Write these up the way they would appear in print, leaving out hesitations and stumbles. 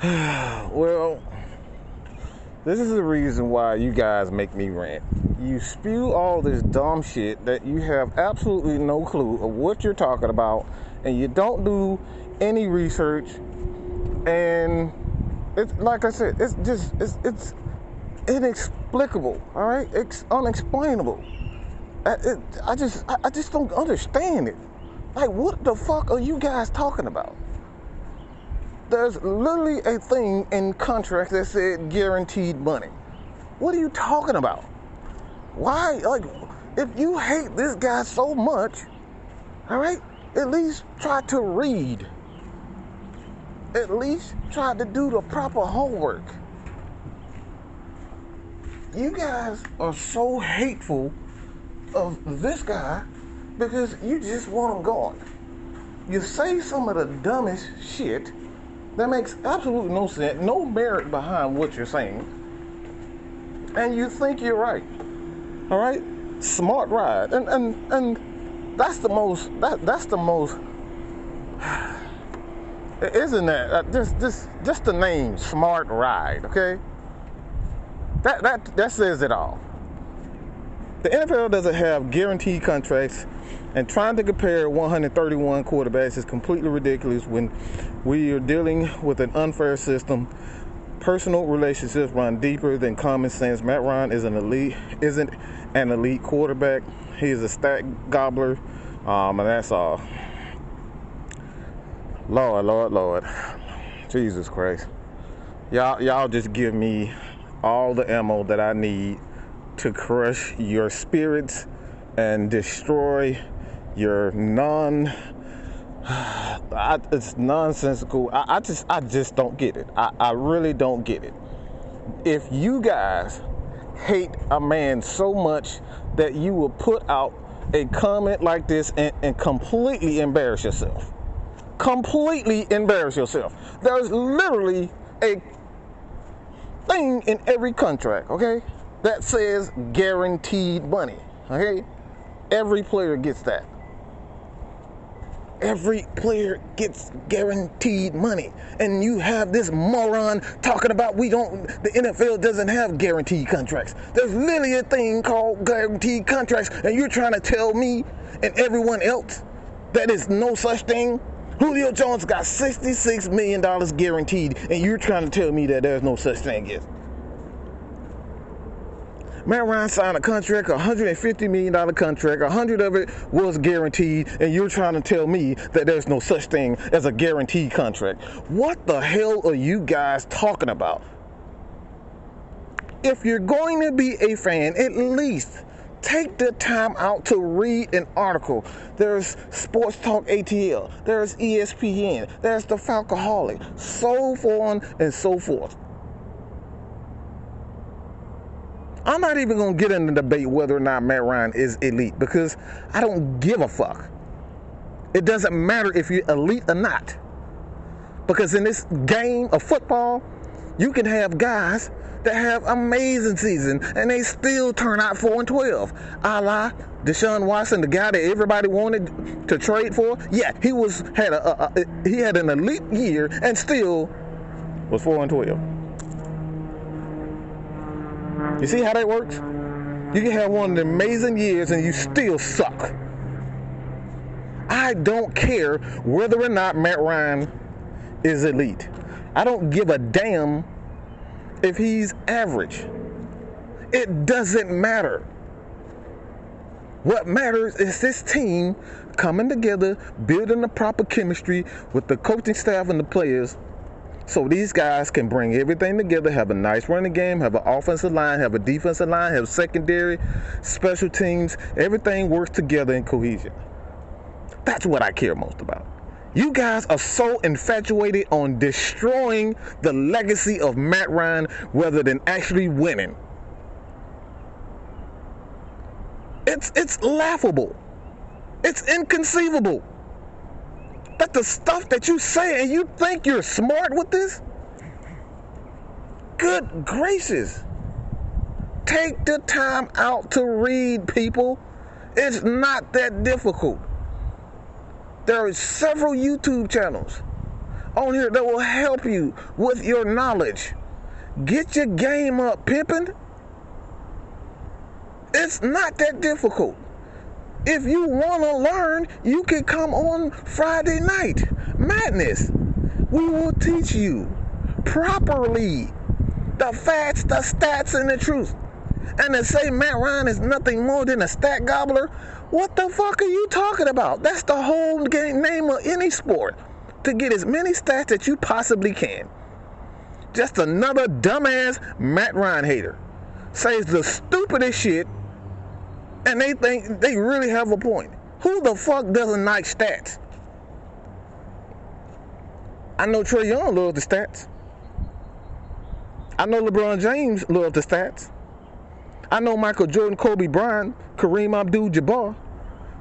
Well, this is the reason why you guys make me rant. You spew all this dumb shit that you have absolutely no clue of what you're talking about, and you don't do any research. And it's like I said, it's inexplicable. All right, it's unexplainable. I just don't understand it. Like, what the fuck are you guys talking about? There's literally a thing in contracts that said guaranteed money. What are you talking about? Why? Like, if you hate this guy so much, all right, at least try to read. At least try to do the proper homework. You guys are so hateful of this guy because you just want him gone. You say some of the dumbest shit that makes absolutely no sense, no merit behind what you're saying, and you think you're right. All right, smart ride, and that's the most. That's the most. Isn't that just the name smart ride? Okay, that says it all. The NFL doesn't have guaranteed contracts, and trying to compare 131 quarterbacks is completely ridiculous when we are dealing with an unfair system. Personal relationships run deeper than common sense. Matt Ryan isn't an elite quarterback. He is a stat gobbler, and that's all. Lord, Jesus Christ, y'all just give me all the ammo that I need to crush your spirits and destroy your it's nonsensical. I just don't get it. I really don't get it. If you guys hate a man so much that you will put out a comment like this and completely embarrass yourself. Completely embarrass yourself. There's literally a thing in every contract, okay, that says guaranteed money, okay? Every player gets that. Every player gets guaranteed money. And you have this moron talking about the NFL doesn't have guaranteed contracts. There's literally a thing called guaranteed contracts, and you're trying to tell me and everyone else that is no such thing? Julio Jones got $66 million guaranteed, and you're trying to tell me that there's no such thing as. Matt Ryan signed a contract, a $150 million contract, 100 of it was guaranteed, and you're trying to tell me that there's no such thing as a guaranteed contract. What the hell are you guys talking about? If you're going to be a fan, at least take the time out to read an article. There's Sports Talk ATL, there's ESPN, there's the Falcoholic, so on and so forth. I'm not even going to get in the debate whether or not Matt Ryan is elite, because I don't give a fuck. It doesn't matter if you're elite or not. Because in this game of football, you can have guys that have amazing season and they still turn out 4-12. A la Deshaun Watson, the guy that everybody wanted to trade for. Yeah, he had an elite year and still was 4-12. You see how that works? You can have one of the amazing years and you still suck. I don't care whether or not Matt Ryan is elite. I don't give a damn if he's average. It doesn't matter. What matters is this team coming together, building the proper chemistry with the coaching staff and the players, so these guys can bring everything together, have a nice running game, have an offensive line, have a defensive line, have secondary, special teams. Everything works together in cohesion. That's what I care most about. You guys are so infatuated on destroying the legacy of Matt Ryan rather than actually winning. It's laughable. It's inconceivable that the stuff that you say and you think you're smart with this? Good gracious. Take the time out to read, people. It's not that difficult. There are several YouTube channels on here that will help you with your knowledge. Get your game up, pimpin'. It's not that difficult. If you want to learn, you can come on Friday Night Madness. We will teach you properly the facts, the stats, and the truth. And to say Matt Ryan is nothing more than a stat gobbler, what the fuck are you talking about? That's the whole name of any sport. To get as many stats that you possibly can. Just another dumbass Matt Ryan hater. Says the stupidest shit, and they think they really have a point. Who the fuck doesn't like stats? I know Trae Young loves the stats. I know LeBron James loves the stats. I know Michael Jordan, Kobe Bryant, Kareem Abdul-Jabbar,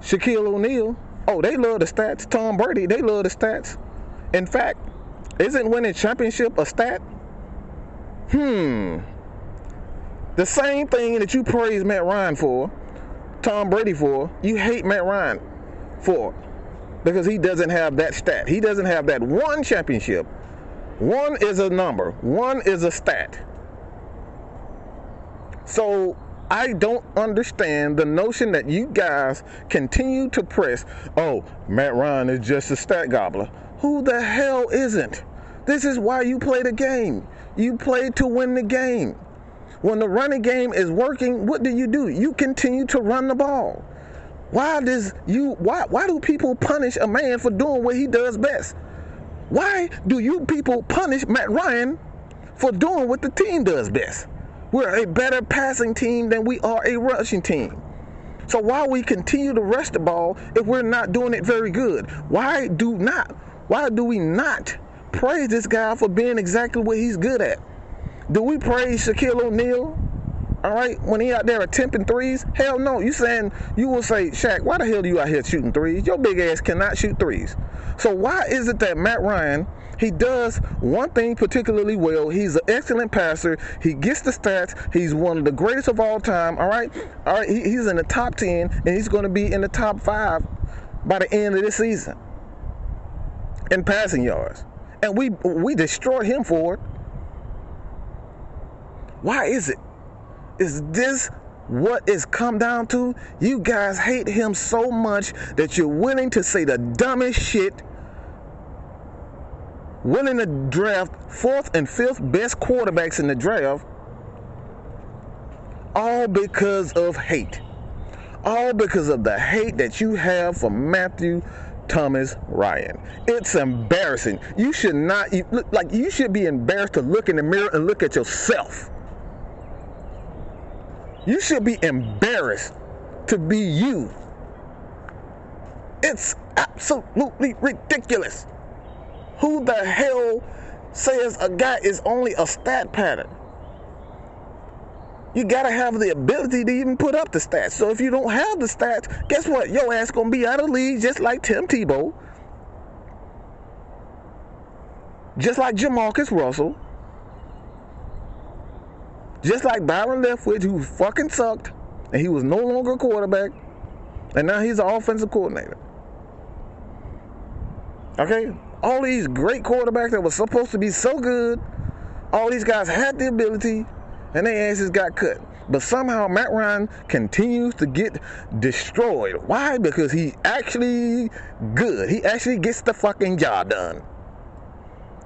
Shaquille O'Neal. Oh, they love the stats. Tom Brady, they love the stats. In fact, isn't winning championship a stat? The same thing that you praise Matt Ryan for, Tom Brady for, you hate Matt Ryan for, because he doesn't have that stat. He doesn't have that one championship. One is a number. One is a stat. So I don't understand the notion that you guys continue to press, oh, Matt Ryan is just a stat gobbler. Who the hell isn't? This is why you play the game. You play to win the game. When the running game is working, what do? You continue to run the ball. Why do people punish a man for doing what he does best? Why do you people punish Matt Ryan for doing what the team does best? We're a better passing team than we are a rushing team. So why we continue to rush the ball if we're not doing it very good? Why do we not praise this guy for being exactly what he's good at? Do we praise Shaquille O'Neal, all right, when he out there attempting threes? Hell no. You will say, Shaq, why the hell are you out here shooting threes? Your big ass cannot shoot threes. So why is it that Matt Ryan, he does one thing particularly well? He's an excellent passer. He gets the stats. He's one of the greatest of all time, all right? All right, he's in the top 10, and he's going to be in the top 5 by the end of this season in passing yards. And we destroy him for it. Why is it? Is this what it's come down to? You guys hate him so much that you're willing to say the dumbest shit, willing to draft 4th and 5th best quarterbacks in the draft, all because of hate. All because of the hate that you have for Matthew Thomas Ryan. It's embarrassing. You should not, you should be embarrassed to look in the mirror and look at yourself. You should be embarrassed to be you. It's absolutely ridiculous. Who the hell says a guy is only a stat pattern? You gotta have the ability to even put up the stats. So if you don't have the stats, guess what? Your ass gonna be out of the league just like Tim Tebow, just like Jamarcus Russell, just like Byron Leftwich, who fucking sucked, and he was no longer a quarterback, and now he's an offensive coordinator. Okay? All these great quarterbacks that were supposed to be so good, all these guys had the ability, and their asses got cut. But somehow Matt Ryan continues to get destroyed. Why? Because he's actually good. He actually gets the fucking job done.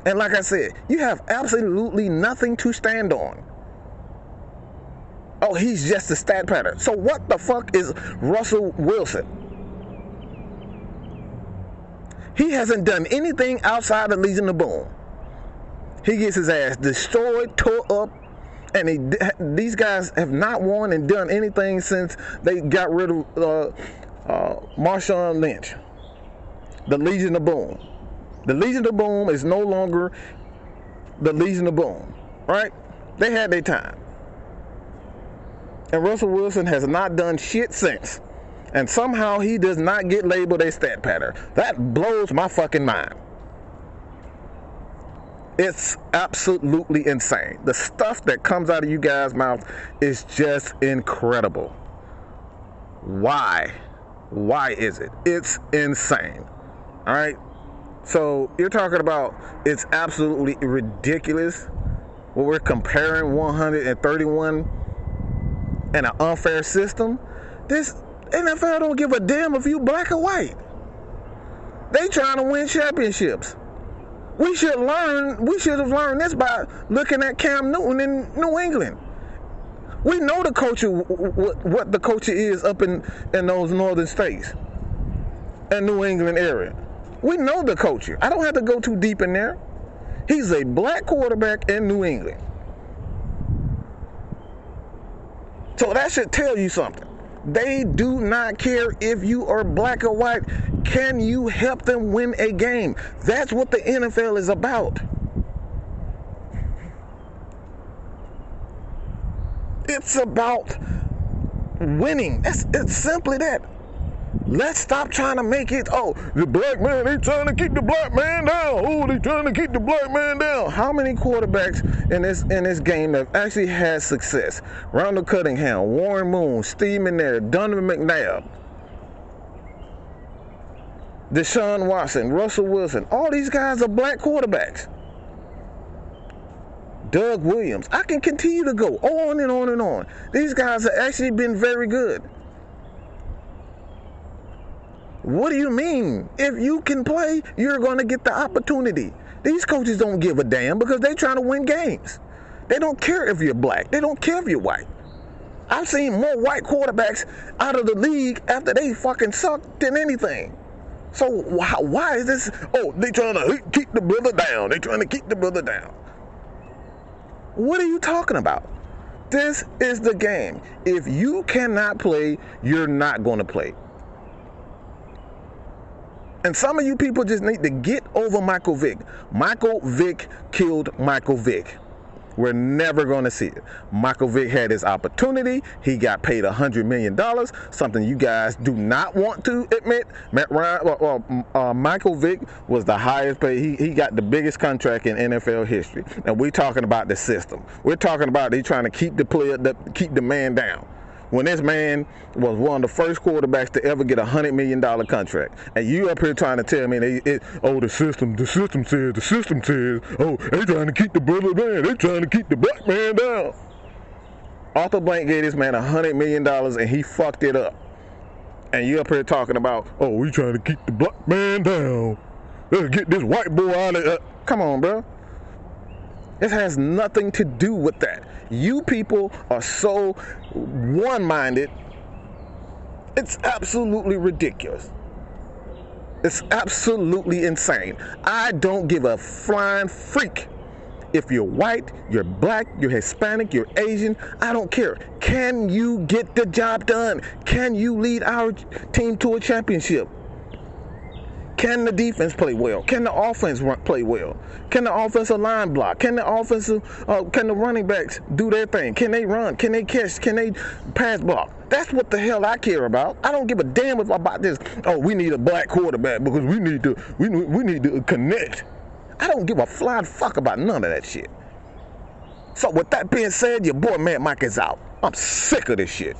And like I said, you have absolutely nothing to stand on. Oh, he's just a stat pattern. So what the fuck is Russell Wilson? He hasn't done anything outside of Legion of Boom. He gets his ass destroyed, tore up, and these guys have not won and done anything since they got rid of Marshawn Lynch. The Legion of Boom. The Legion of Boom is no longer the Legion of Boom, right? They had their time. And Russell Wilson has not done shit since. And somehow he does not get labeled a stat pattern. That blows my fucking mind. It's absolutely insane. The stuff that comes out of you guys' mouth is just incredible. Why? Why is it? It's insane. All right? So you're talking about it's absolutely ridiculous when we're comparing 131 and an unfair system. This NFL don't give a damn if you black or white. They trying to win championships. We should have learned this by looking at Cam Newton in New England. We know the culture, what the culture is up in those northern states and New England area. We know the culture. I don't have to go too deep in there. He's a black quarterback in New England. So that should tell you something. They do not care if you are black or white. Can you help them win a game? That's what the NFL is about. It's about winning. It's simply that. Let's stop trying to make it, oh, the black man, they trying to keep the black man down. Oh, they trying to keep the black man down. How many quarterbacks in this game have actually had success? Randall Cunningham, Warren Moon, Steve McNair, Donovan McNabb, Deshaun Watson, Russell Wilson. All these guys are black quarterbacks. Doug Williams. I can continue to go on and on and on. These guys have actually been very good. What do you mean? If you can play, you're going to get the opportunity. These coaches don't give a damn because they're trying to win games. They don't care if you're black. They don't care if you're white. I've seen more white quarterbacks out of the league after they fucking suck than anything. So why is this? Oh, they trying to keep the brother down. They trying to keep the brother down. What are you talking about? This is the game. If you cannot play, you're not going to play. And some of you people just need to get over Michael Vick. Michael Vick killed Michael Vick. We're never going to see it. Michael Vick had his opportunity. He got paid $100 million, something you guys do not want to admit. Matt Ryan, Michael Vick was the highest paid. He got the biggest contract in NFL history. And we're talking about the system. We're talking about they trying to keep keep the man down. When this man was one of the first quarterbacks to ever get a $100 million contract. And you up here trying to tell me, the system says, oh, they trying to keep the brother man, they trying to keep the black man down. Arthur Blank gave this man $100 million and he fucked it up. And you up here talking about, oh, we trying to keep the black man down. Let's get this white boy out of it. Come on, bro. It has nothing to do with that. You people are so one-minded. It's absolutely ridiculous. It's absolutely insane. I don't give a flying freak if you're white, you're black, you're Hispanic, you're Asian. I don't care. Can you get the job done? Can you lead our team to a championship? Can the defense play well? Can the offense play well? Can the offensive line block? Can the running backs do their thing? Can they run? Can they catch? Can they pass block? That's what the hell I care about. I don't give a damn about this. Oh, we need a black quarterback because we need to connect. I don't give a flying fuck about none of that shit. So with that being said, your boy Mad Mike is out. I'm sick of this shit.